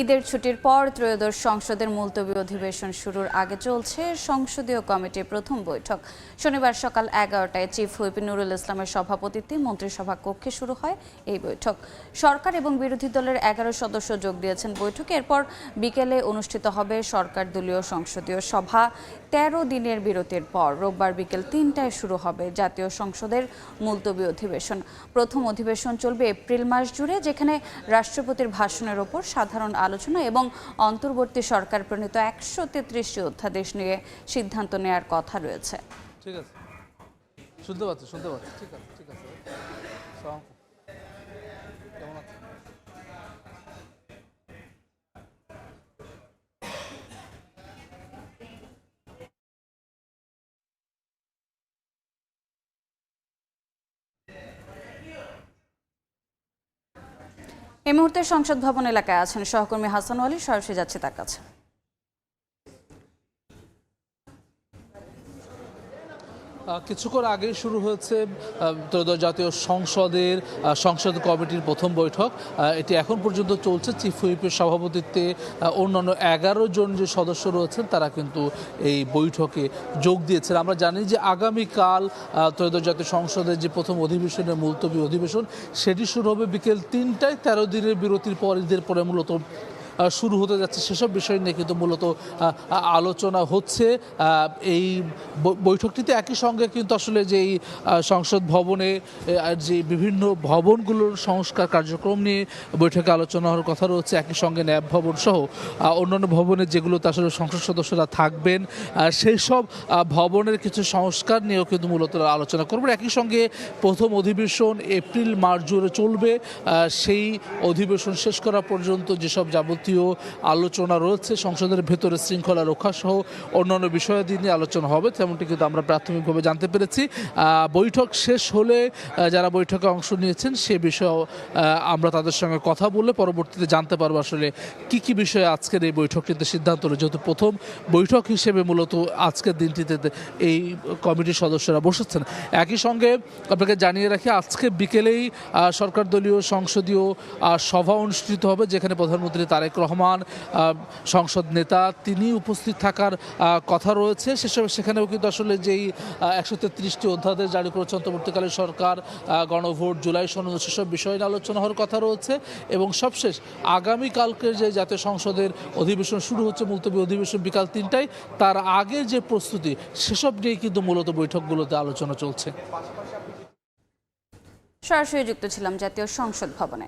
ঈদের ছুটির পর ত্রয়োদশ সংসদের মুলতবি অধিবেশন শুরুর আগে চলছে সংসদীয় কমিটির প্রথম বৈঠক। শনিবার সকাল 11টায় চিফ হুইপ নুরুল ইসলামের সভাপতিত্বে মন্ত্রিসভা কক্ষে শুরু হয় এই বৈঠক। সরকার এবং বিরোধী দলের 11 সদস্য যোগ দিয়েছেন বৈঠকে। এরপর বিকেলে অনুষ্ঠিত হবে সরকার দলীয় সংসদীয় সভা। 13 দিনের বিরতির পর রোববার বিকেল 3টায় শুরু হবে জাতীয় সংসদের মুলতবি অধিবেশন। প্রথম অধিবেশন চলবে এপ্রিল মাস জুড়ে, যেখানে রাষ্ট্রপতির ভাষণের ওপর সাধারণ আলোচনা এবং অন্তর্বর্তী সরকার প্রণীত 133টি অধ্যাদেশ নিয়ে সিদ্ধান্ত নেওয়ার কথা রয়েছে। ঠিক আছে, শুনতে পাচ্ছি। ঠিক আছে। কেমন আছেন? এই মুহূর্তে সংসদ ভবন এলাকায় আছেন সহকর্মী হাসান আলী, সরাসরি যাচ্ছে তার কাছে। কিছুক্ষণ আগে শুরু হয়েছে ত্রয়োদশ জাতীয় সংসদের সংসদ কমিটির প্রথম বৈঠক। এটি এখন পর্যন্ত চলছে। চিফ হুইপের সভাপতিত্বে অন্যান্য 11 জন যে সদস্য রয়েছেন তারা কিন্তু এই বৈঠকে যোগ দিয়েছেন। আমরা জানি যে আগামীকাল ত্রয়োদশ জাতীয় সংসদের যে প্রথম অধিবেশনের মুলতবি অধিবেশন সেটি শুরু হবে বিকেল 3টায়। 13 দিনের বিরতির পর ঈদের পরে মূলত শুরু হতে যাচ্ছে। সেসব বিষয় নিয়ে কিন্তু মূলত আলোচনা হচ্ছে এই বৈঠকটিতে। একই সঙ্গে কিন্তু আসলে যেই সংসদ ভবনে যে বিভিন্ন ভবনগুলোর সংস্কার কার্যক্রম নিয়ে বৈঠকে আলোচনা হওয়ার কথা রয়েছে। একই সঙ্গে ন্যাব ভবন সহ অন্যান্য ভবনে যেগুলোতে আসলে সংসদ সদস্যরা থাকবেন সেই সব ভবনের কিছু সংস্কার নিয়েও কিন্তু মূলত আলোচনা করবেন। একই সঙ্গে প্রথম অধিবেশন এপ্রিল মাস জুড়ে চলবে। সেই অধিবেশন শেষ করা পর্যন্ত যেসব যাবতীয় আলোচনা রয়েছে সংসদের ভেতরে শৃঙ্খলা রক্ষা সহ অন্যান্য বিষয়াদি নিয়ে আলোচনা হবে, তেমনটি কিন্তু আমরা প্রাথমিকভাবে জানতে পেরেছি। বৈঠক শেষ হলে যারা বৈঠকে অংশ নিয়েছেন সে বিষয়ে আমরা তাদের সঙ্গে কথা বলে পরবর্তীতে জানতে পারবো আসলে কি বিষয়ে আজকের এই বৈঠকটিতে সিদ্ধান্ত হলো। যেহেতু প্রথম বৈঠক হিসেবে মূলত আজকের দিনটিতে এই কমিটির সদস্যরা বসেছেন। একই সঙ্গে আপনাকে জানিয়ে রাখি, আজকে বিকেলেই সরকার দলীয় সংসদীয় সভা অনুষ্ঠিত হবে, যেখানে প্রধানমন্ত্রী তারেক রহমান সংসদ নেতা তিনি উপস্থিত থাকার কথা রয়েছে। সেখানেও কিন্তু আসলে যেই 133টি অধ্যাদেশ জারি করেছে অন্তর্বর্তীকালীন সরকার, গণভোট, জুলাই সনদ, সেসব বিষয় নিয়ে আলোচনা হওয়ার কথা রয়েছে। এবং সবশেষ আগামীকালকের যে জাতীয় সংসদের অধিবেশন শুরু হচ্ছে মুলতবি অধিবেশন বিকাল 3টায়, তার আগের যে প্রস্তুতি সেসব নিয়ে কিন্তু মূলত বৈঠকগুলোতে আলোচনা চলছে। সরাসরি যুক্ত ছিলাম জাতীয় সংসদ ভবনে।